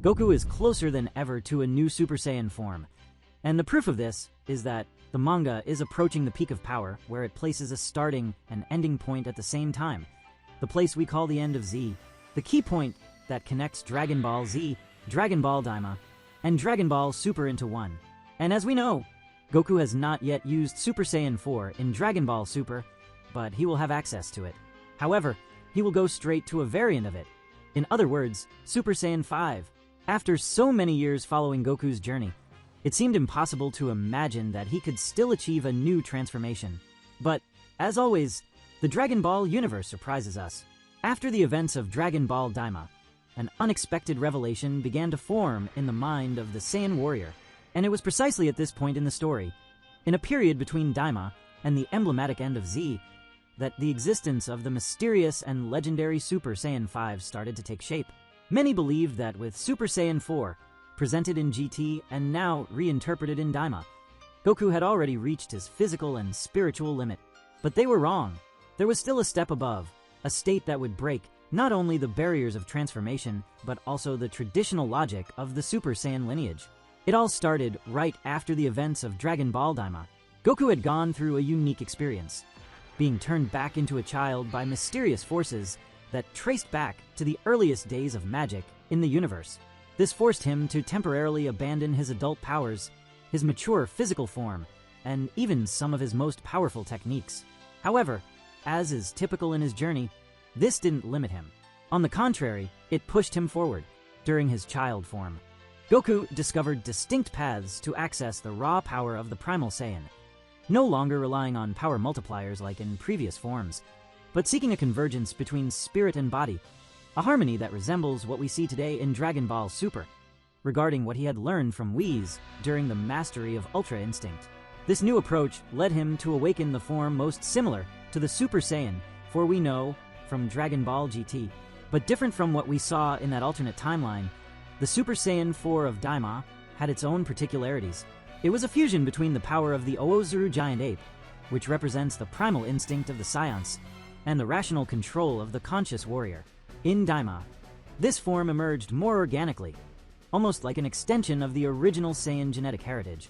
Goku is closer than ever to a new Super Saiyan form, and the proof of this is that the manga is approaching the peak of power, where it places a starting and ending point at the same time, the place we call the end of Z, the key point that connects Dragon Ball Z, Dragon Ball Daima, and Dragon Ball Super into one. And as we know, Goku has not yet used Super Saiyan 4 in Dragon Ball Super, but he will have access to it. However, he will go straight to a variant of it. In other words, Super Saiyan 5. After so many years following Goku's journey, it seemed impossible to imagine that he could still achieve a new transformation. But, as always, the Dragon Ball universe surprises us. After the events of Dragon Ball Daima, an unexpected revelation began to form in the mind of the Saiyan warrior, and it was precisely at this point in the story, in a period between Daima and the emblematic end of Z, that the existence of the mysterious and legendary Super Saiyan 5 started to take shape. Many believed that with Super Saiyan 4, presented in GT and now reinterpreted in Daima, Goku had already reached his physical and spiritual limit. But they were wrong. There was still a step above, a state that would break not only the barriers of transformation, but also the traditional logic of the Super Saiyan lineage. It all started right after the events of Dragon Ball Daima. Goku had gone through a unique experience, being turned back into a child by mysterious forces that traced back to the earliest days of magic in the universe. This forced him to temporarily abandon his adult powers, his mature physical form, and even some of his most powerful techniques. However, as is typical in his journey, this didn't limit him. On the contrary, it pushed him forward. During his child form, Goku discovered distinct paths to access the raw power of the Primal Saiyan, no longer relying on power multipliers like in previous forms, but seeking a convergence between spirit and body, a harmony that resembles what we see today in Dragon Ball Super, regarding what he had learned from Whis during the mastery of Ultra Instinct. This new approach led him to awaken the form most similar to the Super Saiyan, for we know from Dragon Ball GT. But different from what we saw in that alternate timeline, the Super Saiyan 4 of Daima had its own particularities. It was a fusion between the power of the Oozuru giant ape, which represents the primal instinct of the Saiyans, and the rational control of the conscious warrior. In Daima, this form emerged more organically, almost like an extension of the original Saiyan genetic heritage,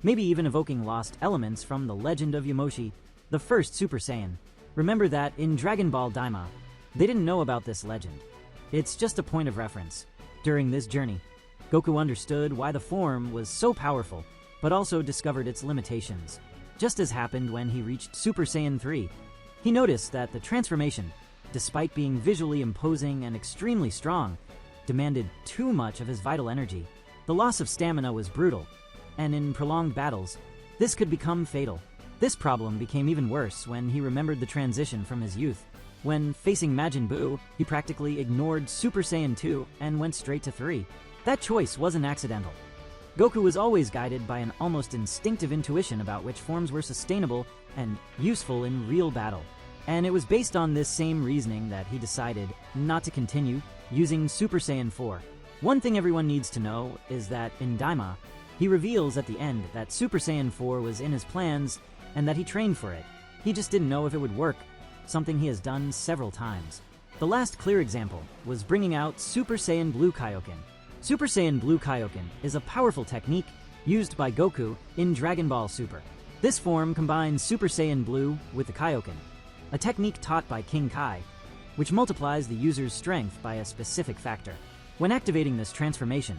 maybe even evoking lost elements from the legend of Yamoshi, the first Super Saiyan. Remember that in Dragon Ball Daima, they didn't know about this legend. It's just a point of reference. During this journey, Goku understood why the form was so powerful, but also discovered its limitations. Just as happened when he reached Super Saiyan 3, he noticed that the transformation, despite being visually imposing and extremely strong, demanded too much of his vital energy. The loss of stamina was brutal, and in prolonged battles, this could become fatal. This problem became even worse when he remembered the transition from his youth. When facing Majin Buu, he practically ignored Super Saiyan 2 and went straight to 3. That choice wasn't accidental. Goku was always guided by an almost instinctive intuition about which forms were sustainable and useful in real battle. And it was based on this same reasoning that he decided not to continue using Super Saiyan 4. One thing everyone needs to know is that in Daima, he reveals at the end that Super Saiyan 4 was in his plans and that he trained for it. He just didn't know if it would work, something he has done several times. The last clear example was bringing out Super Saiyan Blue Kaioken. Super Saiyan Blue Kaioken is a powerful technique used by Goku in Dragon Ball Super. This form combines Super Saiyan Blue with the Kaioken, a technique taught by King Kai, which multiplies the user's strength by a specific factor. When activating this transformation,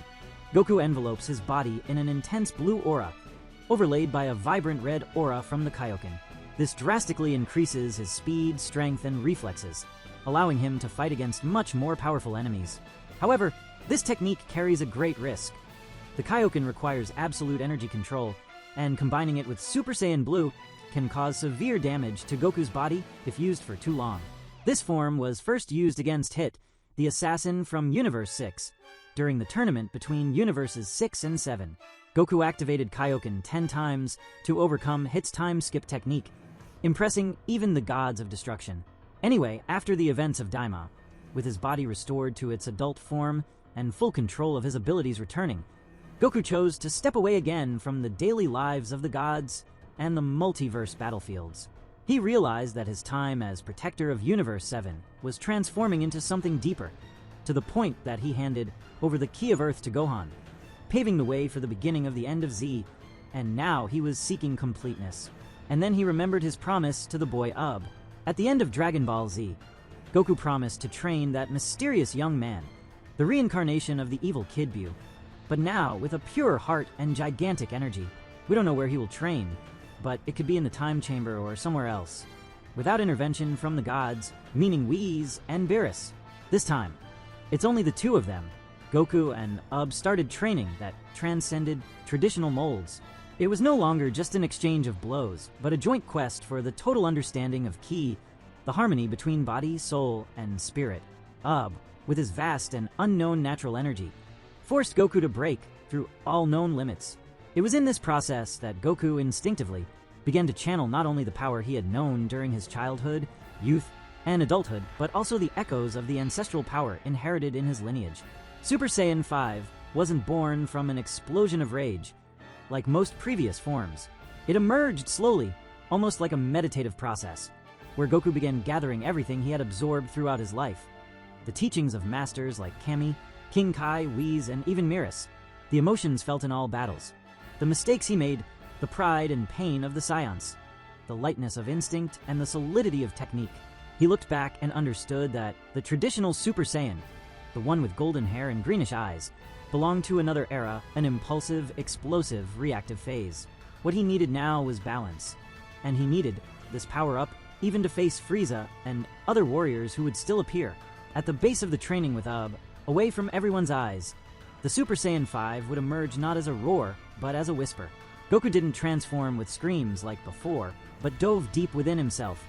Goku envelopes his body in an intense blue aura, overlaid by a vibrant red aura from the Kaioken. This drastically increases his speed, strength, and reflexes, allowing him to fight against much more powerful enemies. However, this technique carries a great risk. The Kaioken requires absolute energy control, and combining it with Super Saiyan Blue can cause severe damage to Goku's body if used for too long. This form was first used against Hit, the assassin from Universe 6, during the tournament between Universes 6 and 7. Goku activated Kaioken 10 times to overcome Hit's time skip technique, impressing even the gods of destruction. Anyway, after the events of Daima, with his body restored to its adult form and full control of his abilities returning, Goku chose to step away again from the daily lives of the gods and the multiverse battlefields. He realized that his time as protector of Universe 7 was transforming into something deeper, to the point that he handed over the Key of Earth to Gohan, paving the way for the beginning of the end of Z, and now he was seeking completeness. And then he remembered his promise to the boy Ub. At the end of Dragon Ball Z, Goku promised to train that mysterious young man, the reincarnation of the evil Kid Buu, but now with a pure heart and gigantic energy. We don't know where he will train, but it could be in the time chamber or somewhere else, without intervention from the gods, meaning Whis and Beerus. This time, it's only the two of them. Goku and Ub started training that transcended traditional molds. It was no longer just an exchange of blows, but a joint quest for the total understanding of Ki, the harmony between body, soul, and spirit. Ub, with his vast and unknown natural energy, forced Goku to break through all known limits. It was in this process that Goku instinctively began to channel not only the power he had known during his childhood, youth, and adulthood, but also the echoes of the ancestral power inherited in his lineage. Super Saiyan 5 wasn't born from an explosion of rage, like most previous forms. It emerged slowly, almost like a meditative process, where Goku began gathering everything he had absorbed throughout his life. The teachings of masters like Kami, King Kai, Whis, and even Beerus, the emotions felt in all battles, the mistakes he made, the pride and pain of the Saiyans, the lightness of instinct, and the solidity of technique. He looked back and understood that the traditional Super Saiyan, the one with golden hair and greenish eyes, belonged to another era, an impulsive, explosive, reactive phase. What he needed now was balance, and he needed this power-up even to face Frieza and other warriors who would still appear. At the base of the training with Ub, away from everyone's eyes, the Super Saiyan 5 would emerge not as a roar, but as a whisper. Goku didn't transform with screams like before, but dove deep within himself,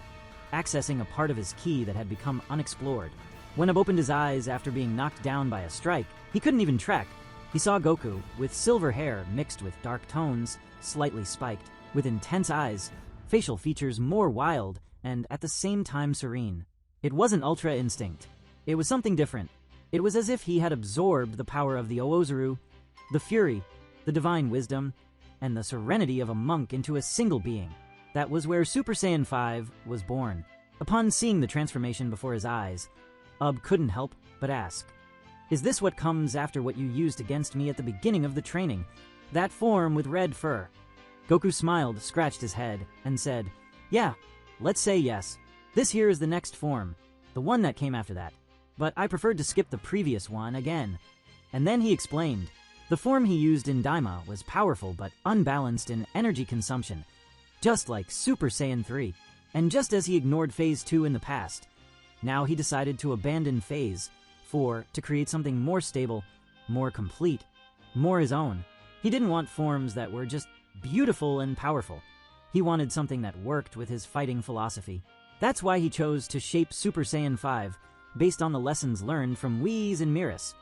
accessing a part of his ki that had become unexplored. When Ub opened his eyes after being knocked down by a strike, he couldn't even trek. He saw Goku, with silver hair mixed with dark tones, slightly spiked, with intense eyes, facial features more wild, and at the same time serene. It wasn't Ultra Instinct. It was something different. It was as if he had absorbed the power of the Oozuru, the fury, the divine wisdom, and the serenity of a monk into a single being. That was where Super Saiyan 5 was born. Upon seeing the transformation before his eyes, Ub couldn't help but ask, "Is this what comes after what you used against me at the beginning of the training? That form with red fur?" Goku smiled, scratched his head, and said, "Yeah, let's say yes. This here is the next form, the one that came after that. But I preferred to skip the previous one again." And then he explained. The form he used in Daima was powerful but unbalanced in energy consumption, just like Super Saiyan 3. And just as he ignored Phase 2 in the past, now he decided to abandon Phase 4 to create something more stable, more complete, more his own. He didn't want forms that were just beautiful and powerful. He wanted something that worked with his fighting philosophy. That's why he chose to shape Super Saiyan 5 based on the lessons learned from Whis and Beerus,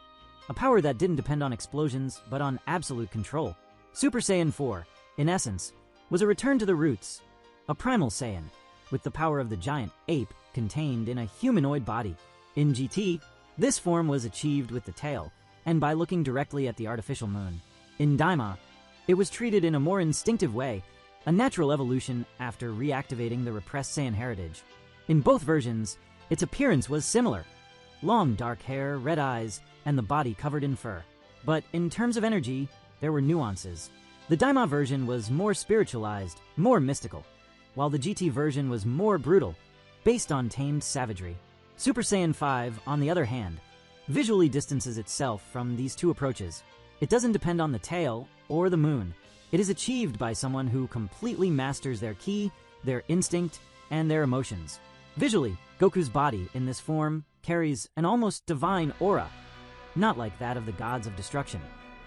a power that didn't depend on explosions but on absolute control. Super Saiyan 4, in essence, was a return to the roots, a primal Saiyan, with the power of the giant ape contained in a humanoid body. In GT, this form was achieved with the tail, and by looking directly at the artificial moon. In Daima, it was treated in a more instinctive way, a natural evolution after reactivating the repressed Saiyan heritage. In both versions, its appearance was similar. Long dark hair, red eyes, and the body covered in fur. But in terms of energy, there were nuances. The Daima version was more spiritualized, more mystical, while the GT version was more brutal, based on tamed savagery. Super Saiyan 5, on the other hand, visually distances itself from these two approaches. It doesn't depend on the tail or the moon. It is achieved by someone who completely masters their ki, their instinct, and their emotions. Visually, Goku's body in this form carries an almost divine aura, not like that of the gods of destruction,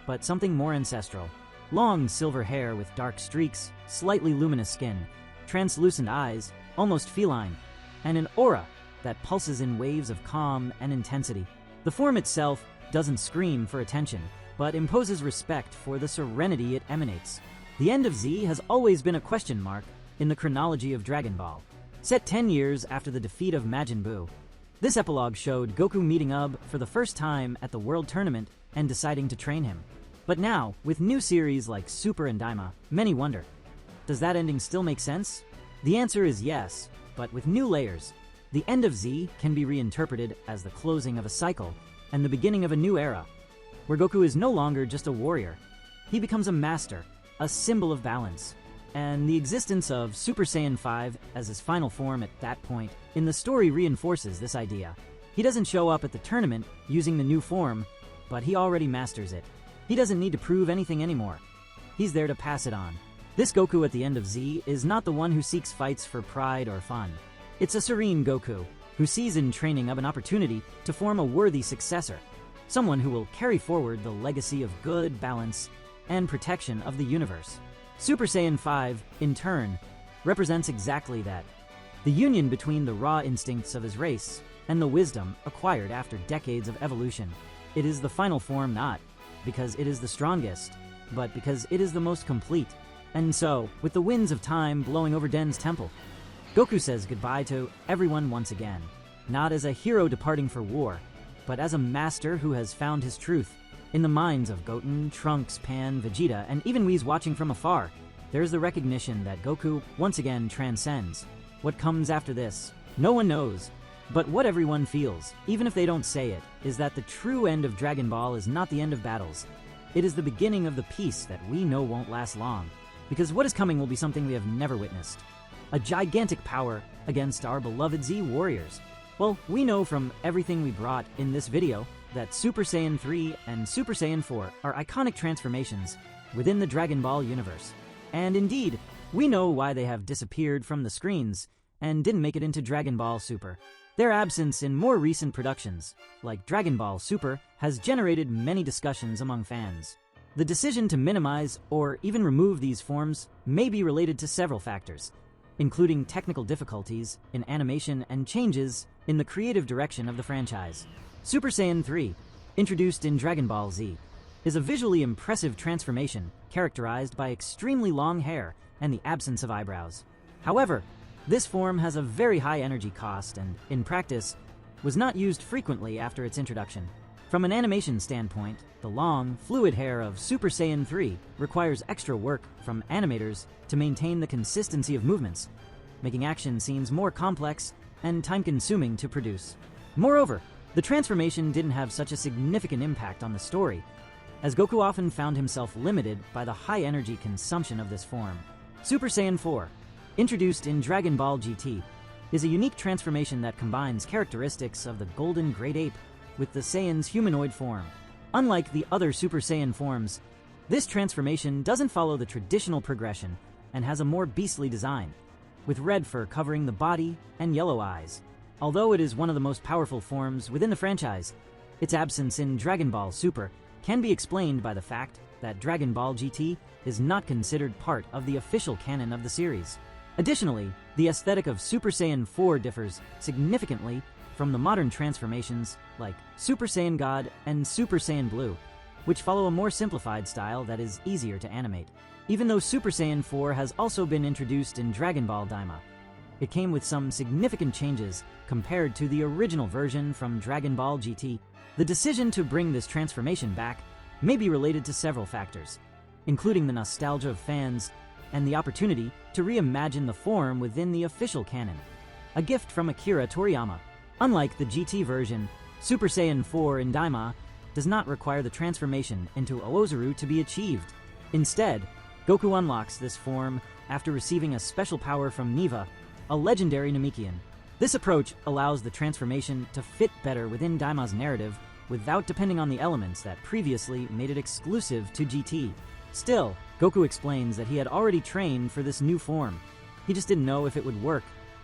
but something more ancestral. Long silver hair with dark streaks, slightly luminous skin, translucent eyes, almost feline, and an aura that pulses in waves of calm and intensity. The form itself doesn't scream for attention, but imposes respect for the serenity it emanates. The end of Z has always been a question mark in the chronology of Dragon Ball. Set 10 years after the defeat of Majin Buu, this epilogue showed Goku meeting Ub for the first time at the World Tournament and deciding to train him. But now, with new series like Super and Daima, many wonder, does that ending still make sense? The answer is yes, but with new layers. The end of Z can be reinterpreted as the closing of a cycle, and the beginning of a new era, where Goku is no longer just a warrior. He becomes a master, a symbol of balance. And the existence of Super Saiyan 5 as his final form at that point in the story reinforces this idea. He doesn't show up at the tournament using the new form, but he already masters it. He doesn't need to prove anything anymore. He's there to pass it on. This Goku at the end of Z is not the one who seeks fights for pride or fun. It's a serene Goku, who sees in training an opportunity to form a worthy successor, someone who will carry forward the legacy of good, balance, and protection of the universe. Super Saiyan 5, in turn, represents exactly that. The union between the raw instincts of his race and the wisdom acquired after decades of evolution. It is the final form not because it is the strongest, but because it is the most complete. And so, with the winds of time blowing over Den's temple, Goku says goodbye to everyone once again, not as a hero departing for war, but as a master who has found his truth. In the minds of Goten, Trunks, Pan, Vegeta, and even Whis watching from afar, there's the recognition that Goku once again transcends. What comes after this, no one knows. But what everyone feels, even if they don't say it, is that the true end of Dragon Ball is not the end of battles. It is the beginning of the peace that we know won't last long. Because what is coming will be something we have never witnessed. A gigantic power against our beloved Z warriors. Well, we know from everything we brought in this video that Super Saiyan 3 and Super Saiyan 4 are iconic transformations within the Dragon Ball universe. And indeed, we know why they have disappeared from the screens and didn't make it into Dragon Ball Super. Their absence in more recent productions, like Dragon Ball Super, has generated many discussions among fans. The decision to minimize or even remove these forms may be related to several factors, including technical difficulties in animation and changes in the creative direction of the franchise. Super Saiyan 3, introduced in Dragon Ball Z, is a visually impressive transformation characterized by extremely long hair and the absence of eyebrows. However, this form has a very high energy cost and, in practice, was not used frequently after its introduction. From an animation standpoint, the long, fluid hair of Super Saiyan 3 requires extra work from animators to maintain the consistency of movements, making action scenes more complex and time-consuming to produce. Moreover, the transformation didn't have such a significant impact on the story, as Goku often found himself limited by the high energy consumption of this form. Super Saiyan 4, introduced in Dragon Ball GT, is a unique transformation that combines characteristics of the Golden Great Ape with the Saiyan's humanoid form. Unlike the other Super Saiyan forms, this transformation doesn't follow the traditional progression and has a more beastly design, with red fur covering the body and yellow eyes. Although it is one of the most powerful forms within the franchise, its absence in Dragon Ball Super can be explained by the fact that Dragon Ball GT is not considered part of the official canon of the series. Additionally, the aesthetic of Super Saiyan 4 differs significantly from the modern transformations like Super Saiyan God and Super Saiyan Blue, which follow a more simplified style that is easier to animate. Even though Super Saiyan 4 has also been introduced in Dragon Ball Daima, it came with some significant changes compared to the original version from Dragon Ball GT. The decision to bring this transformation back may be related to several factors, including the nostalgia of fans and the opportunity to reimagine the form within the official canon. A gift from Akira Toriyama. Unlike the GT version, Super Saiyan 4 in Daima does not require the transformation into Oozuru to be achieved. Instead, Goku unlocks this form after receiving a special power from Neva, a legendary Namekian. This approach allows the transformation to fit better within Daima's narrative without depending on the elements that previously made it exclusive to GT. Still, Goku explains that he had already trained for this new form. He just didn't know if it would work,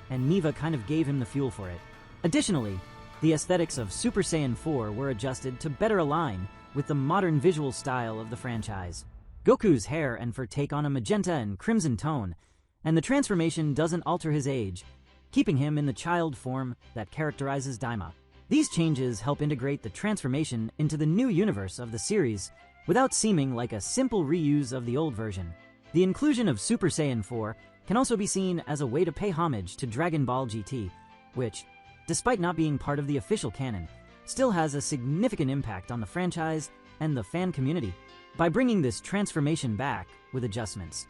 and Neva kind of gave him the fuel for it. Additionally, the aesthetics of Super Saiyan 4 were adjusted to better align with the modern visual style of the franchise. Goku's hair and fur take on a magenta and crimson tone, and the transformation doesn't alter his age, keeping him in the child form that characterizes Daima. These changes help integrate the transformation into the new universe of the series without seeming like a simple reuse of the old version. The inclusion of Super Saiyan 4 can also be seen as a way to pay homage to Dragon Ball GT, which, despite not being part of the official canon, still has a significant impact on the franchise and the fan community. By bringing this transformation back with adjustments,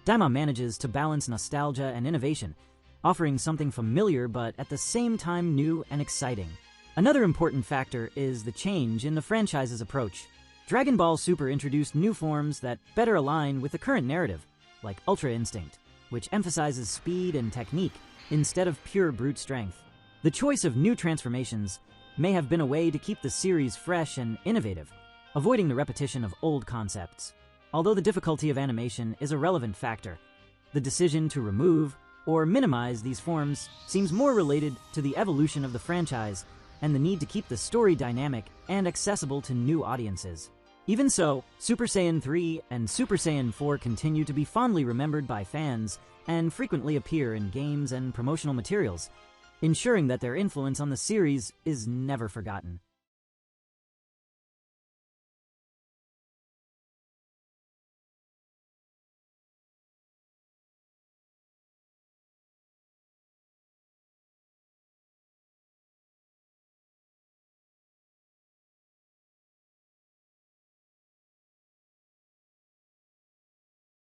Daima manages to balance nostalgia and innovation, offering something familiar but at the same time new and exciting. Another important factor is the change in the franchise's approach. Dragon Ball Super introduced new forms that better align with the current narrative, like Ultra Instinct, which emphasizes speed and technique instead of pure brute strength. The choice of new transformations may have been a way to keep the series fresh and innovative, avoiding the repetition of old concepts. Although the difficulty of animation is a relevant factor, the decision to remove or minimize these forms seems more related to the evolution of the franchise and the need to keep the story dynamic and accessible to new audiences. Even so, Super Saiyan 3 and Super Saiyan 4 continue to be fondly remembered by fans and frequently appear in games and promotional materials, ensuring that their influence on the series is never forgotten.